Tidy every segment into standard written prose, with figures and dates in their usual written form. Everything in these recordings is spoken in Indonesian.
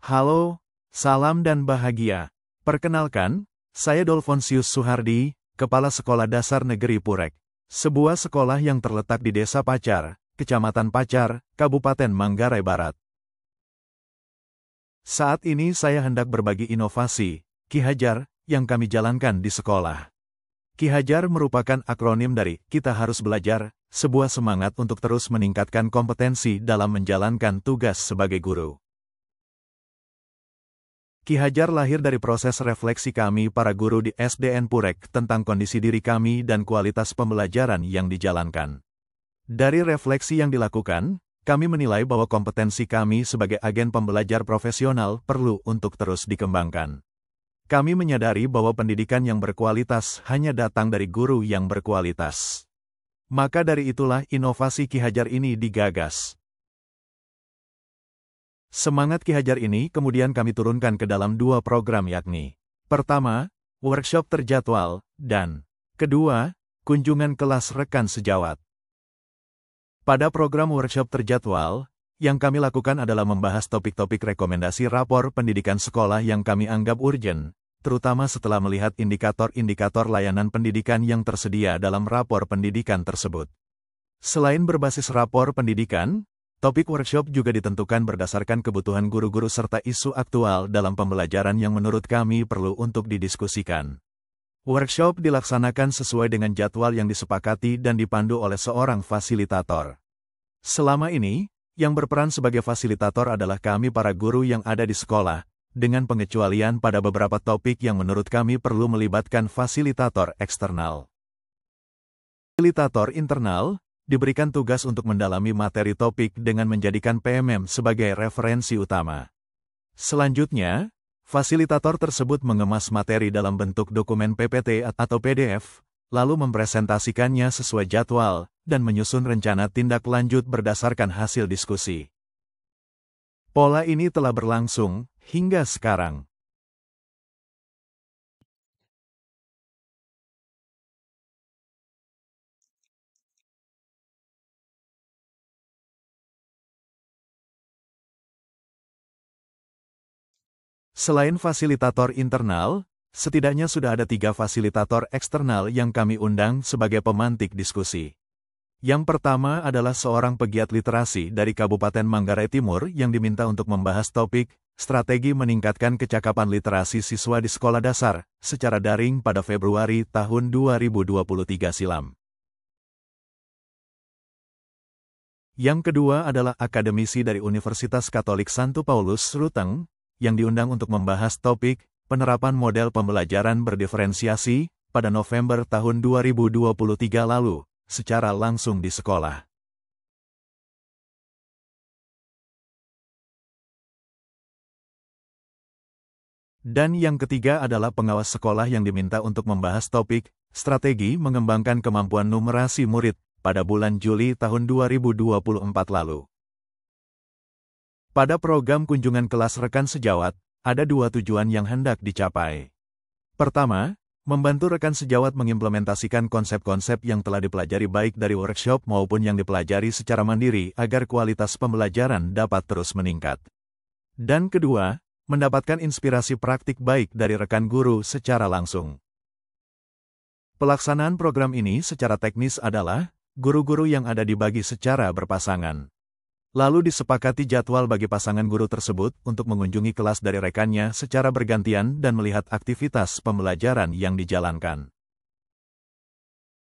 Halo, salam dan bahagia. Perkenalkan, saya Dolfonsius Suhardi, Kepala Sekolah Dasar Negeri Purek. Sebuah sekolah yang terletak di Desa Pacar, Kecamatan Pacar, Kabupaten Manggarai Barat. Saat ini saya hendak berbagi inovasi, Ki Hajar, yang kami jalankan di sekolah. Ki Hajar merupakan akronim dari Kita Harus Belajar, sebuah semangat untuk terus meningkatkan kompetensi dalam menjalankan tugas sebagai guru. Ki Hajar lahir dari proses refleksi kami para guru di SDN Purek tentang kondisi diri kami dan kualitas pembelajaran yang dijalankan. Dari refleksi yang dilakukan, kami menilai bahwa kompetensi kami sebagai agen pembelajar profesional perlu untuk terus dikembangkan. Kami menyadari bahwa pendidikan yang berkualitas hanya datang dari guru yang berkualitas. Maka dari itulah inovasi Ki Hajar ini digagas. Semangat Ki Hajar ini kemudian kami turunkan ke dalam dua program yakni, pertama, workshop terjadwal, dan kedua, kunjungan kelas rekan sejawat. Pada program workshop terjadwal, yang kami lakukan adalah membahas topik-topik rekomendasi rapor pendidikan sekolah yang kami anggap urgen, terutama setelah melihat indikator-indikator layanan pendidikan yang tersedia dalam rapor pendidikan tersebut. Selain berbasis rapor pendidikan, topik workshop juga ditentukan berdasarkan kebutuhan guru-guru serta isu aktual dalam pembelajaran yang menurut kami perlu untuk didiskusikan. Workshop dilaksanakan sesuai dengan jadwal yang disepakati dan dipandu oleh seorang fasilitator. Selama ini, yang berperan sebagai fasilitator adalah kami para guru yang ada di sekolah, dengan pengecualian pada beberapa topik yang menurut kami perlu melibatkan fasilitator eksternal. Fasilitator internal diberikan tugas untuk mendalami materi topik dengan menjadikan PMM sebagai referensi utama. Selanjutnya, fasilitator tersebut mengemas materi dalam bentuk dokumen PPT atau PDF, lalu mempresentasikannya sesuai jadwal, dan menyusun rencana tindak lanjut berdasarkan hasil diskusi. Pola ini telah berlangsung hingga sekarang. Selain fasilitator internal, setidaknya sudah ada 3 fasilitator eksternal yang kami undang sebagai pemantik diskusi. Yang pertama adalah seorang pegiat literasi dari Kabupaten Manggarai Timur yang diminta untuk membahas topik strategi meningkatkan kecakapan literasi siswa di sekolah dasar secara daring pada Februari tahun 2023 silam. Yang kedua adalah akademisi dari Universitas Katolik Santo Paulus Ruteng, yang diundang untuk membahas topik penerapan model pembelajaran berdiferensiasi pada November tahun 2023 lalu, secara langsung di sekolah. Dan yang ketiga adalah pengawas sekolah yang diminta untuk membahas topik strategi mengembangkan kemampuan numerasi murid pada bulan Juli tahun 2024 lalu. Pada program kunjungan kelas rekan sejawat, ada 2 tujuan yang hendak dicapai. Pertama, membantu rekan sejawat mengimplementasikan konsep-konsep yang telah dipelajari baik dari workshop maupun yang dipelajari secara mandiri agar kualitas pembelajaran dapat terus meningkat. Dan kedua, mendapatkan inspirasi praktik baik dari rekan guru secara langsung. Pelaksanaan program ini secara teknis adalah, guru-guru yang ada dibagi secara berpasangan. Lalu disepakati jadwal bagi pasangan guru tersebut untuk mengunjungi kelas dari rekannya secara bergantian dan melihat aktivitas pembelajaran yang dijalankan.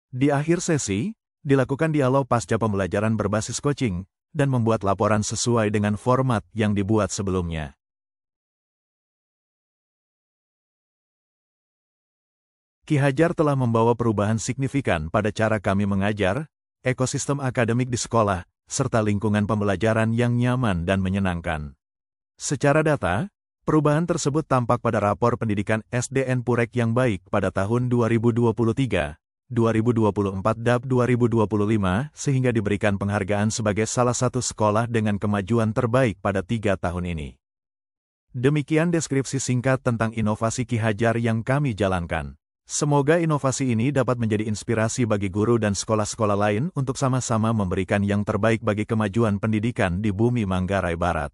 Di akhir sesi, dilakukan dialog pasca pembelajaran berbasis coaching, dan membuat laporan sesuai dengan format yang dibuat sebelumnya. Ki Hajar telah membawa perubahan signifikan pada cara kami mengajar, ekosistem akademik di sekolah, serta lingkungan pembelajaran yang nyaman dan menyenangkan. Secara data, perubahan tersebut tampak pada rapor pendidikan SDN Purek yang baik pada tahun 2023, 2024 dan 2025 sehingga diberikan penghargaan sebagai salah satu sekolah dengan kemajuan terbaik pada 3 tahun ini. Demikian deskripsi singkat tentang inovasi Ki Hajar yang kami jalankan. Semoga inovasi ini dapat menjadi inspirasi bagi guru dan sekolah-sekolah lain untuk sama-sama memberikan yang terbaik bagi kemajuan pendidikan di bumi Manggarai Barat.